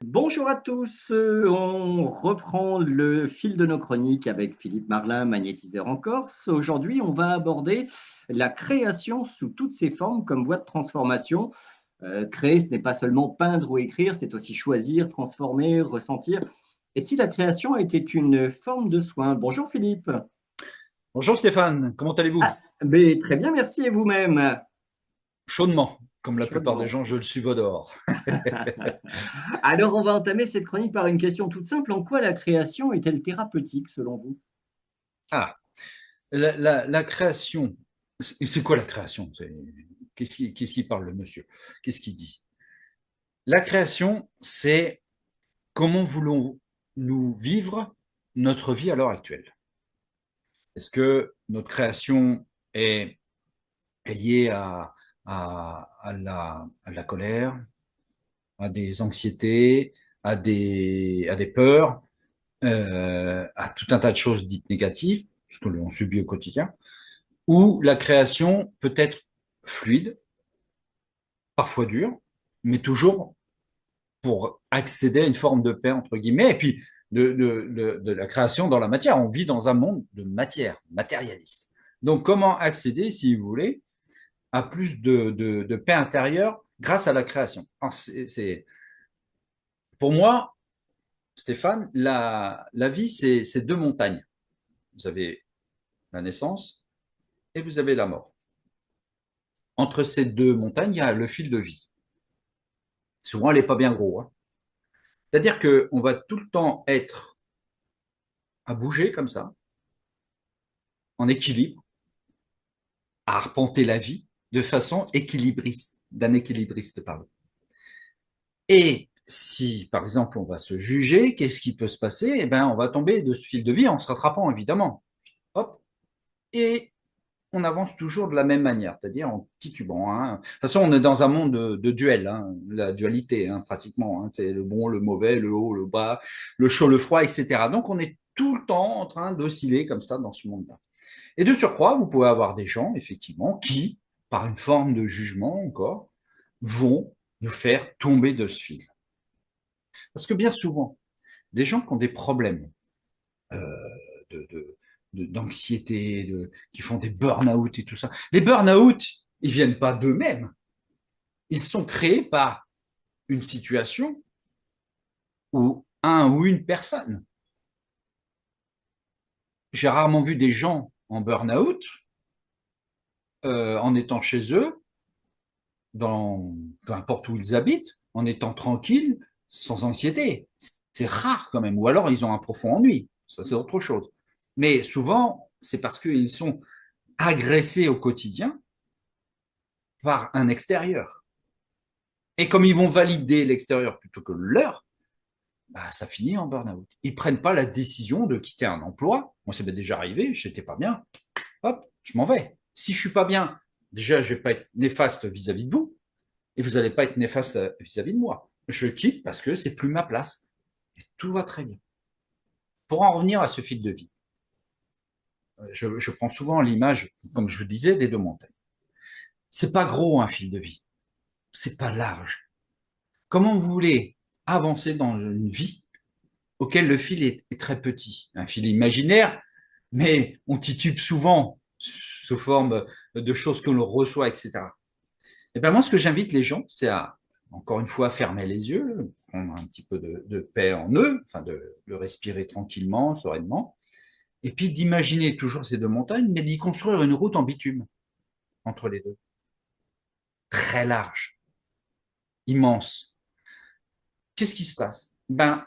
Bonjour à tous, on reprend le fil de nos chroniques avec Philippe Marlin, magnétiseur en Corse. Aujourd'hui, on va aborder la création sous toutes ses formes comme voie de transformation. Créer, ce n'est pas seulement peindre ou écrire, c'est aussi choisir, transformer, ressentir. Et si la création était une forme de soin? Bonjour Philippe. Bonjour Stéphane, comment allez-vous? Ah, mais très bien, merci et vous-même? Chaudement, comme la plupart des Chaudement. gens, je le suis dehors. Alors, on va entamer cette chronique par une question toute simple. En quoi la création est-elle thérapeutique selon vous? Ah, la création, c'est quoi la création? Qu'est-ce qui parle le monsieur? Qu'est-ce qu'il dit? La création, c'est comment voulons-nous vivre notre vie à l'heure actuelle? Est-ce que notre création est liée à la colère, à des anxiétés, à des peurs, à tout un tas de choses dites négatives, ce que l'on subit au quotidien, où la création peut être fluide, parfois dure, mais toujours pour accéder à une forme de paix, entre guillemets, et puis de la création dans la matière. On vit dans un monde de matière, matérialiste. Donc, comment accéder, si vous voulez, à plus de paix intérieure grâce à la création? Alors, pour moi, Stéphane, la vie, c'est deux montagnes. Vous avez la naissance et vous avez la mort. Entre ces deux montagnes, il y a le fil de vie. Souvent, elle n'est pas bien gros, hein. C'est-à-dire qu'on va tout le temps être à bouger comme ça, en équilibre, à arpenter la vie de façon équilibriste, d'un équilibriste, pardon. Et si, par exemple, on va se juger, qu'est-ce qui peut se passer? Eh bien, on va tomber de ce fil de vie en se rattrapant, évidemment. Hop, et on avance toujours de la même manière, c'est-à-dire en titubant, hein. De toute façon, on est dans un monde de duel, hein, la dualité, hein, pratiquement, hein. C'est le bon, le mauvais, le haut, le bas, le chaud, le froid, etc. Donc, on est tout le temps en train d'osciller comme ça dans ce monde-là. Et de surcroît, vous pouvez avoir des gens, effectivement, qui, par une forme de jugement encore, vont nous faire tomber de ce fil. Parce que bien souvent, des gens qui ont des problèmes euh, de, de, d'anxiété, qui font des burn-out et tout ça. Les burn-out, ils viennent pas d'eux-mêmes. Ils sont créés par une situation ou un ou une personne. J'ai rarement vu des gens en burn-out en étant chez eux, dans peu importe où ils habitent, en étant tranquilles, sans anxiété. C'est rare quand même. Ou alors ils ont un profond ennui. Ça, c'est autre chose. Mais souvent, c'est parce qu'ils sont agressés au quotidien par un extérieur. Et comme ils vont valider l'extérieur plutôt que leur, bah, ça finit en burn-out. Ils prennent pas la décision de quitter un emploi. Moi, ça m'est déjà arrivé, je n'étais pas bien. Hop, je m'en vais. Si je suis pas bien, déjà, je vais pas être néfaste vis-à-vis de vous, et vous n'allez pas être néfaste vis-à-vis de moi. Je quitte parce que c'est plus ma place. Et tout va très bien. Pour en revenir à ce fil de vie, je prends souvent l'image, comme je disais, des deux montagnes. C'est pas gros un fil de vie. C'est pas large. Comment vous voulez avancer dans une vie auquel le fil est très petit? Un fil imaginaire, mais on titube souvent sous forme de choses que l'on reçoit, etc. Et ben moi, ce que j'invite les gens, c'est à, encore une fois, fermer les yeux, prendre un petit peu de paix en eux, enfin de respirer tranquillement, sereinement, et puis d'imaginer toujours ces deux montagnes, mais d'y construire une route en bitume entre les deux, très large, immense. Qu'est-ce qui se passe? Ben,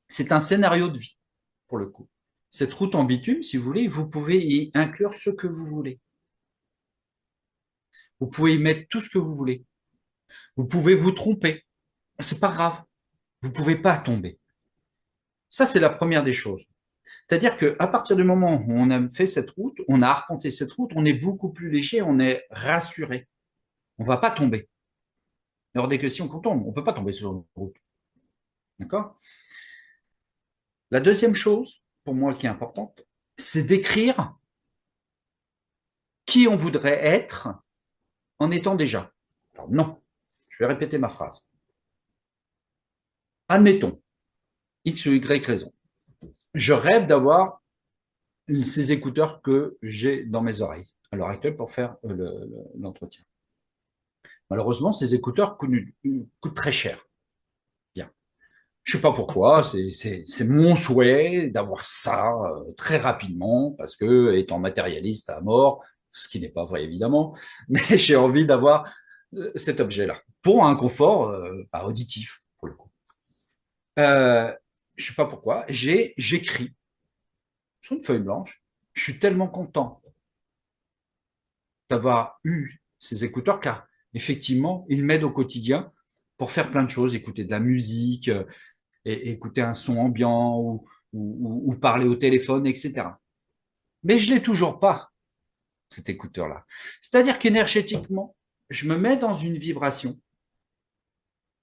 c'est un scénario de vie, pour le coup. Cette route en bitume, si vous voulez, vous pouvez y inclure ce que vous voulez. Vous pouvez y mettre tout ce que vous voulez. Vous pouvez vous tromper. C'est pas grave. Vous pouvez pas tomber. Ça, c'est la première des choses. C'est-à-dire qu'à partir du moment où on a fait cette route, on a arpenté cette route, on est beaucoup plus léger, on est rassuré. On ne va pas tomber. Il y aura des questions qu'on tombe. On ne peut pas tomber sur une route. D'accord? La deuxième chose, pour moi, qui est importante, c'est d'écrire qui on voudrait être en étant déjà. Alors, non, je vais répéter ma phrase. Admettons, X ou Y raison. Je rêve d'avoir ces écouteurs que j'ai dans mes oreilles à l'heure actuelle pour faire l'entretien. Malheureusement, ces écouteurs coûtent très cher. Bien. Je ne sais pas pourquoi, c'est mon souhait d'avoir ça très rapidement, parce que, étant matérialiste à mort, ce qui n'est pas vrai évidemment, mais j'ai envie d'avoir cet objet-là, pour un confort auditif, pour le coup. Je ne sais pas pourquoi, j'écris sur une feuille blanche, je suis tellement content d'avoir eu ces écouteurs, car effectivement, ils m'aident au quotidien pour faire plein de choses, écouter de la musique, et écouter un son ambiant ou parler au téléphone, etc. Mais je ne l'ai toujours pas, cet écouteur-là. C'est-à-dire qu'énergétiquement, je me mets dans une vibration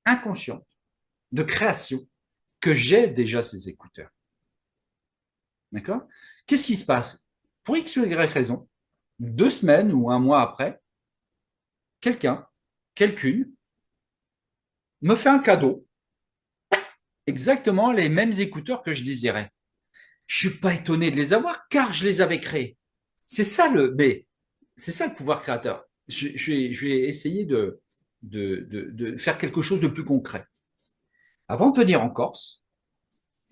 inconsciente de création que j'ai déjà ces écouteurs. D'accord? Qu'est-ce qui se passe? Pour X ou Y raison, 2 semaines ou un mois après, quelqu'un, quelqu'une, me fait un cadeau, exactement les mêmes écouteurs que je désirais. Je ne suis pas étonné de les avoir car je les avais créés. Mais c'est ça le pouvoir créateur. Je vais essayer de faire quelque chose de plus concret. Avant de venir en Corse,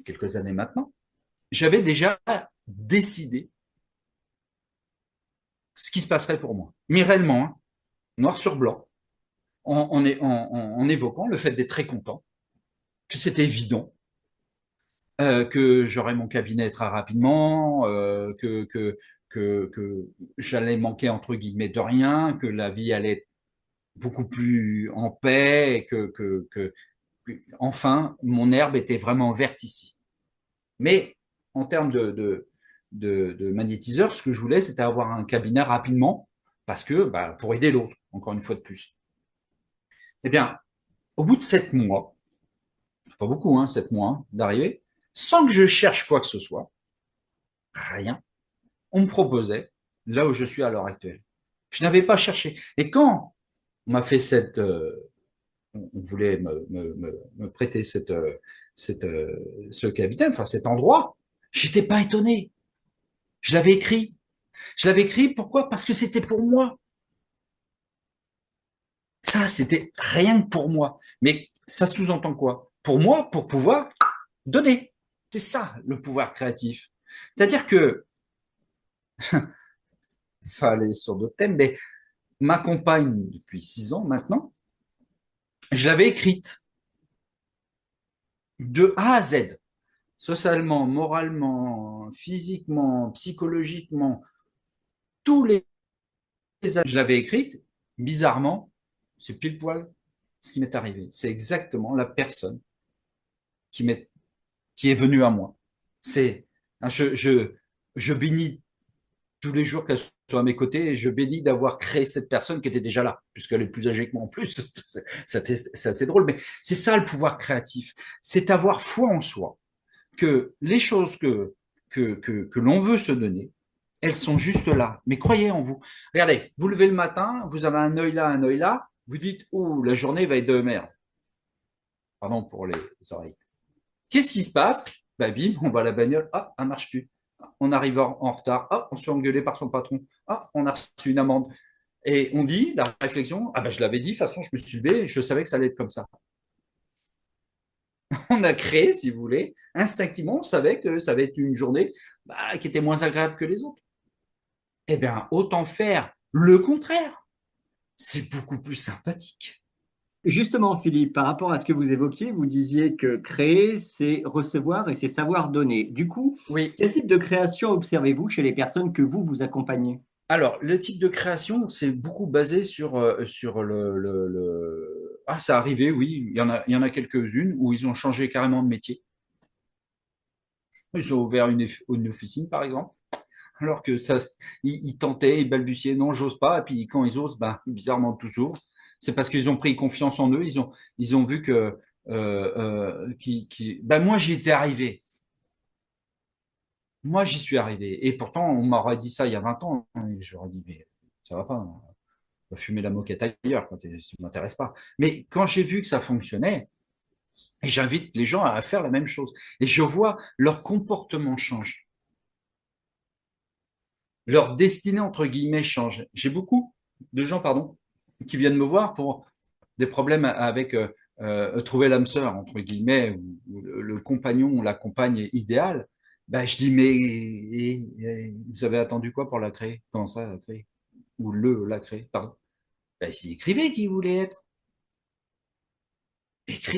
quelques années maintenant, j'avais déjà décidé ce qui se passerait pour moi. Mais réellement, hein, noir sur blanc, en évoquant le fait d'être très content, que c'était évident, que j'aurais mon cabinet très rapidement, que j'allais manquer entre guillemets de rien, que la vie allait être beaucoup plus en paix, et enfin mon herbe était vraiment verte ici. Mais en termes de magnétiseur, ce que je voulais, c'était avoir un cabinet rapidement, parce que pour aider l'autre, encore une fois de plus. Eh bien, au bout de 7 mois, pas beaucoup, hein, 7 mois d'arrivée, sans que je cherche quoi que ce soit, rien, on me proposait là où je suis à l'heure actuelle. Je n'avais pas cherché. Et quand on m'a fait on voulait me prêter ce cabinet, enfin cet endroit, j'étais pas étonné. Je l'avais écrit. Je l'avais écrit, pourquoi? Parce que c'était pour moi. Ça, c'était rien que pour moi. Mais ça sous-entend quoi? Pour moi, pour pouvoir donner. C'est ça, le pouvoir créatif. C'est-à-dire que, enfin, aller sur d'autres thèmes, mais ma compagne, depuis 6 ans maintenant, je l'avais écrite de A à Z, socialement, moralement, physiquement, psychologiquement, tous les je l'avais écrite, bizarrement, c'est pile poil ce qui m'est arrivé. C'est exactement la personne qui m'est qui est venue à moi. C'est je bénis tous les jours qu'elle soit à mes côtés et je bénis d'avoir créé cette personne qui était déjà là, puisqu'elle est plus âgée que moi en plus. C'est assez drôle, mais c'est ça le pouvoir créatif. C'est avoir foi en soi, que les choses que l'on veut se donner, elles sont juste là. Mais croyez en vous. Regardez, vous levez le matin, vous avez un œil là, un œil là, vous dites, oh, la journée va être de merde. Pardon pour les oreilles. Qu'est-ce qui se passe? Bah, bim, on va à la bagnole, ah, elle marche plus. On arrive en retard, ah, on se fait engueuler par son patron, ah, on a reçu une amende. Et on dit, la réflexion, ah ben je l'avais dit, de toute façon, je me suis levé, je savais que ça allait être comme ça. On a créé, si vous voulez, instinctivement, on savait que ça allait être une journée qui était moins agréable que les autres. Eh bien, autant faire le contraire. C'est beaucoup plus sympathique. Justement, Philippe, par rapport à ce que vous évoquiez, vous disiez que créer, c'est recevoir et c'est savoir donner. Du coup, Oui. quel type de création observez-vous chez les personnes que vous accompagnez? Alors, le type de création, c'est beaucoup basé sur Ah, ça arrivé, oui. Il y en a quelques-unes où ils ont changé carrément de métier. Ils ont ouvert une officine, par exemple, alors que ça, ils tentaient, ils balbutiaient, non, j'ose pas. Et puis quand ils osent, ben, bizarrement, tout s'ouvre. C'est parce qu'ils ont pris confiance en eux. Ils ont vu que, ben, moi, j'y étais arrivé. Moi, j'y suis arrivé. Et pourtant, on m'aurait dit ça il y a 20 ans. Et j'aurais dit, mais ça va pas, hein. On va fumer la moquette ailleurs, quand ça ne m'intéresse pas. Mais quand j'ai vu que ça fonctionnait, et j'invite les gens à faire la même chose. Et je vois leur comportement change. Leur destinée, entre guillemets, change. J'ai beaucoup de gens, pardon, qui viennent me voir pour des problèmes avec trouver l'âme sœur, entre guillemets, ou le compagnon ou la compagne idéale. Ben, je dis, mais vous avez attendu quoi pour la créer? Comment ça, la créer? Ou la créer, pardon. Ben, écrivez qui vous voulez être.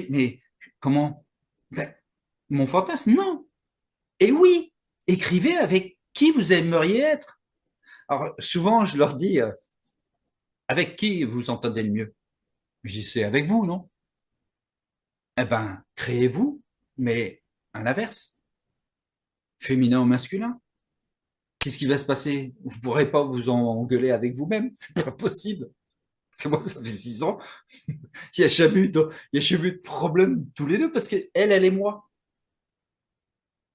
Mais comment? Ben, mon fantasme, non. Et oui, écrivez avec qui vous aimeriez être. Alors, souvent, je leur dis, avec qui vous entendez le mieux? Je dis, c'est avec vous, non? Eh ben, créez-vous, mais à l'inverse, féminin ou masculin. Qu'est-ce qui va se passer? Vous ne pourrez pas vous engueuler avec vous-même, c'est pas possible. C'est moi, ça fait 6 ans, il y a jamais eu de problème tous les deux parce qu'elle, elle est moi.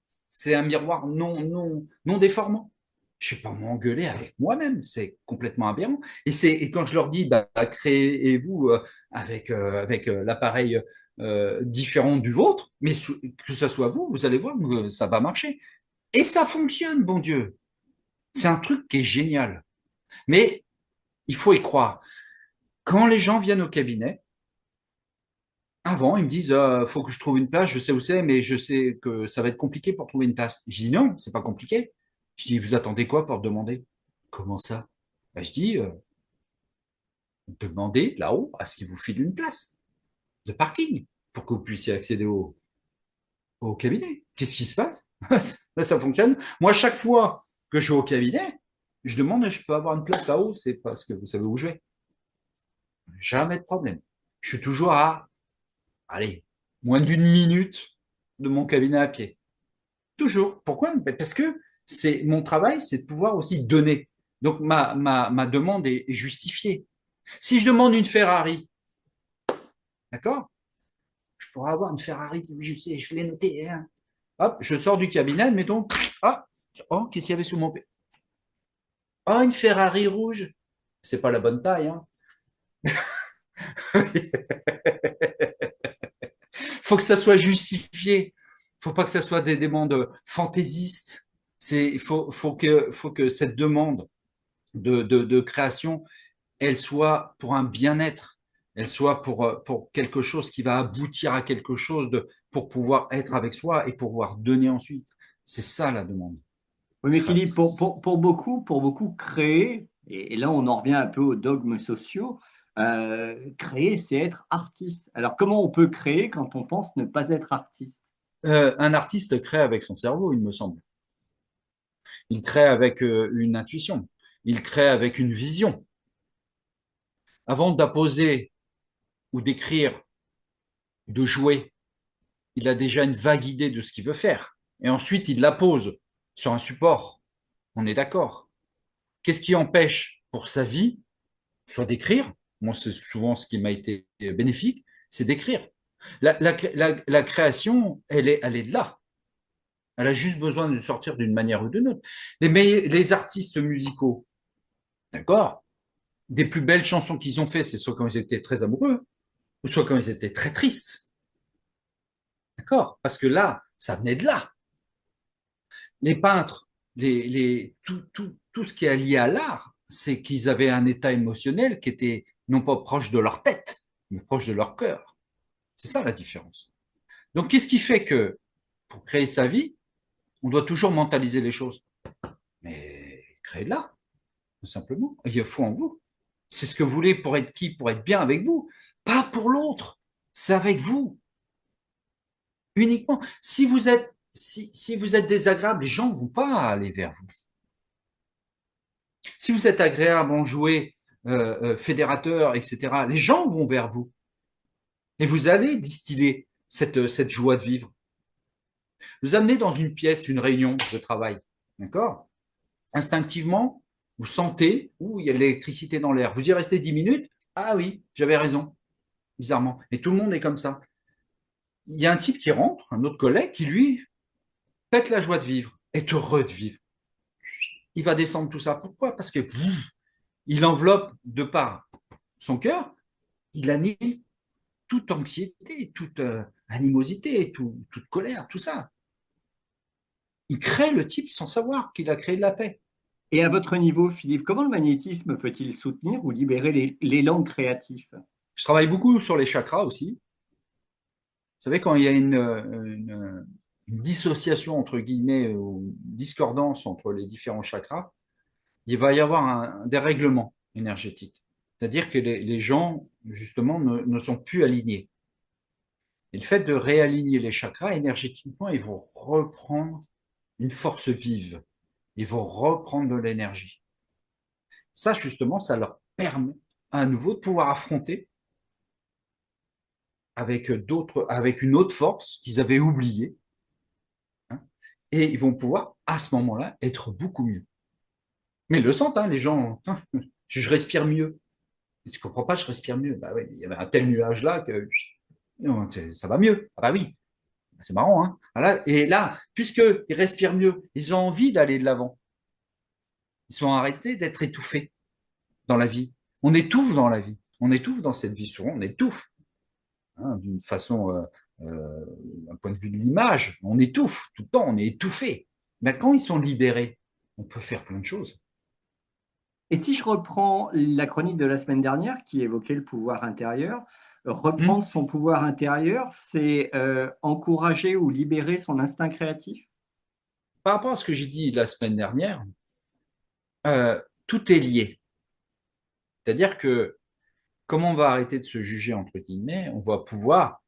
C'est un miroir non déformant. Je ne vais pas m'engueuler avec moi-même, c'est complètement aberrant. Et quand je leur dis, bah, créez-vous avec l'appareil différent du vôtre, mais que ce soit vous, vous allez voir que ça va marcher. Et ça fonctionne, bon Dieu. C'est un truc qui est génial. Mais il faut y croire. Quand les gens viennent au cabinet, avant, ils me disent, faut que je trouve une place, je sais où c'est, mais je sais que ça va être compliqué pour trouver une place. Je dis non, c'est pas compliqué. Je dis, vous attendez quoi pour demander? Comment ça? Ben, je dis, demandez là-haut à ce qu'ils vous filent une place de parking pour que vous puissiez accéder au cabinet. Qu'est-ce qui se passe? Là, ça fonctionne. Moi, chaque fois que je vais au cabinet, je demande, je peux avoir une place là-haut, c'est parce que vous savez où je vais. Jamais de problème. Je suis toujours à, allez, moins d'une minute de mon cabinet à pied. Toujours. Pourquoi? Ben, parce que c'est mon travail, c'est de pouvoir aussi donner. Donc ma demande est justifiée. Si je demande une Ferrari, d'accord? Je pourrais avoir une Ferrari, je sais, je l'ai noté, hein. Hop, je sors du cabinet, admettons. Ah, oh, qu'est-ce qu'il y avait sous mon pied? Oh, une Ferrari rouge. C'est pas la bonne taille, hein. Faut que ça soit justifié. Faut pas que ça soit des demandes fantaisistes. Il faut que cette demande de création, elle soit pour un bien-être, elle soit pour quelque chose qui va aboutir à quelque chose pour pouvoir être avec soi et pouvoir donner ensuite. C'est ça la demande Oui, mais Philippe, créatrice. pour beaucoup, créer, et là on en revient un peu aux dogmes sociaux, créer, c'est être artiste. Alors comment on peut créer quand on pense ne pas être artiste? Un artiste crée avec son cerveau, il me semble. Il crée avec une intuition. Il crée avec une vision. Avant d'apposer ou d'écrire, de jouer, il a déjà une vague idée de ce qu'il veut faire. Et ensuite, il la pose sur un support. On est d'accord. Qu'est-ce qui empêche pour sa vie, soit d'écrire, moi c'est souvent ce qui m'a été bénéfique, c'est d'écrire. La création, elle est là. Elle a juste besoin de sortir d'une manière ou d'une autre. Les artistes musicaux, d'accord, des plus belles chansons qu'ils ont fait, c'est soit quand ils étaient très amoureux, ou soit quand ils étaient très tristes. D'accord? Parce que là, ça venait de là. Les peintres, tout ce qui est lié à l'art, c'est qu'ils avaient un état émotionnel qui était non pas proche de leur tête, mais proche de leur cœur. C'est ça la différence. Donc, qu'est-ce qui fait que pour créer sa vie, on doit toujours mentaliser les choses? Mais créez-la, tout simplement. Il y a foi en vous. C'est ce que vous voulez pour être qui? Pour être bien avec vous, pas pour l'autre. C'est avec vous, uniquement. Si vous êtes désagréable, les gens ne vont pas aller vers vous. Si vous êtes agréable, enjoué, fédérateur, etc., les gens vont vers vous. Et vous allez distiller cette joie de vivre. Vous amenez dans une pièce, une réunion de travail, d'accord? Instinctivement, vous sentez, où il y a de l'électricité dans l'air. Vous y restez 10 minutes, ah oui, j'avais raison, bizarrement. Et tout le monde est comme ça. Il y a un type qui rentre, un autre collègue, qui lui pète la joie de vivre, est heureux de vivre. Il va descendre tout ça. Pourquoi? Parce que il enveloppe de par son cœur, il annule toute anxiété, toute animosité, toute colère, tout ça. Il crée le type sans savoir qu'il a créé de la paix. Et à votre niveau, Philippe, comment le magnétisme peut-il soutenir ou libérer l'élan créatif? Je travaille beaucoup sur les chakras aussi. Vous savez, quand il y a une dissociation, entre guillemets, ou une discordance entre les différents chakras, il va y avoir un dérèglement énergétique. C'est-à-dire que les gens, justement, ne sont plus alignés. Et le fait de réaligner les chakras, énergétiquement, ils vont reprendre une force vive. Ils vont reprendre de l'énergie. Ça, justement, ça leur permet à nouveau de pouvoir affronter avec une autre force qu'ils avaient oubliée, hein, et ils vont pouvoir, à ce moment-là, être beaucoup mieux. Mais ils le sentent, hein, les gens, hein, je respire mieux. Tu ne comprends pas, je respire mieux. Bah ouais, il y avait un tel nuage là que non, ça va mieux. Ah bah oui, c'est marrant, hein. Et là, puisqu'ils respirent mieux, ils ont envie d'aller de l'avant. Ils sont arrêtés d'être étouffés dans la vie. On étouffe dans la vie. On étouffe dans cette vie. Souvent, on étouffe, hein, d'une façon, d'un point de vue de l'image. On étouffe. Tout le temps, on est étouffé. Mais quand ils sont libérés, on peut faire plein de choses. Et si je reprends la chronique de la semaine dernière qui évoquait le pouvoir intérieur, reprendre Hum. son pouvoir intérieur, c'est encourager ou libérer son instinct créatif? Par rapport à ce que j'ai dit la semaine dernière, tout est lié. C'est-à-dire que comme on va arrêter de se juger, entre guillemets, on va pouvoir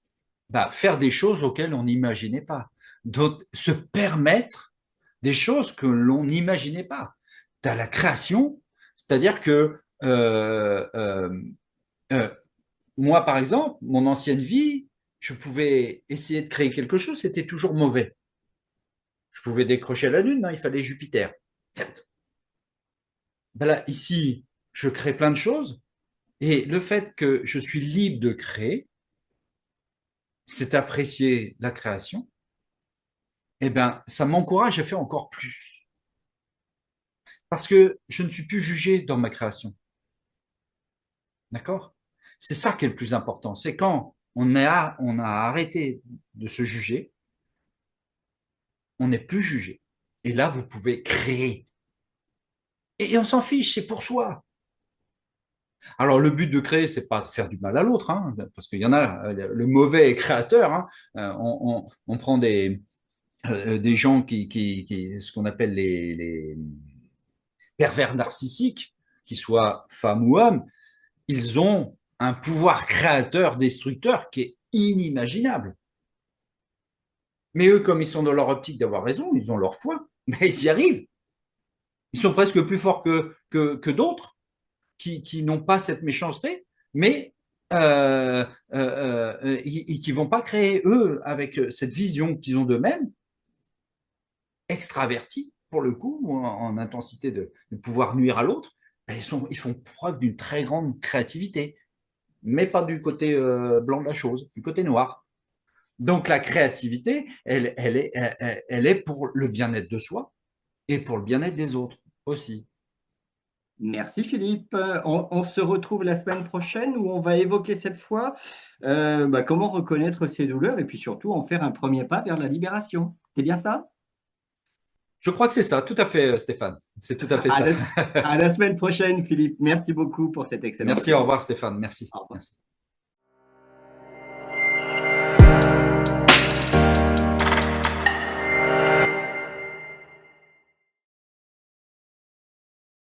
faire des choses auxquelles on n'imaginait pas. Se permettre des choses que l'on n'imaginait pas. Tu as la création, c'est-à-dire que euh, moi, par exemple, mon ancienne vie, je pouvais essayer de créer quelque chose, c'était toujours mauvais. Je pouvais décrocher la Lune, non, il fallait Jupiter. Là, ici, je crée plein de choses, et le fait que je suis libre de créer, c'est apprécier la création, eh ben, ça m'encourage à faire encore plus. Parce que je ne suis plus jugé dans ma création. D'accord? C'est ça qui est le plus important. C'est quand on a arrêté de se juger, on n'est plus jugé. Et là, vous pouvez créer. Et on s'en fiche, c'est pour soi. Alors, le but de créer, c'est pas de faire du mal à l'autre, hein, parce qu'il y en a, le mauvais créateur, hein. On prend des gens ce qu'on appelle les pervers narcissiques, qu'ils soient femmes ou hommes, ils ont un pouvoir créateur, destructeur qui est inimaginable. Mais eux, comme ils sont dans leur optique d'avoir raison, ils ont leur foi, mais ils y arrivent. Ils sont presque plus forts que d'autres qui n'ont pas cette méchanceté, mais qui ne vont pas créer, eux, avec cette vision qu'ils ont d'eux-mêmes, extravertis, pour le coup, ou en intensité de pouvoir nuire à l'autre, ils font preuve d'une très grande créativité, mais pas du côté blanc de la chose, du côté noir. Donc la créativité, elle est pour le bien-être de soi et pour le bien-être des autres aussi. Merci Philippe. On se retrouve la semaine prochaine où on va évoquer cette fois comment reconnaître ses douleurs et puis surtout en faire un premier pas vers la libération. C'est bien ça? Je crois que c'est ça, tout à fait, Stéphane. C'est tout à fait À ça. la, à la semaine prochaine, Philippe. Merci beaucoup pour cette excellente Merci, au chronique. revoir, Stéphane. Merci. Au revoir. Merci.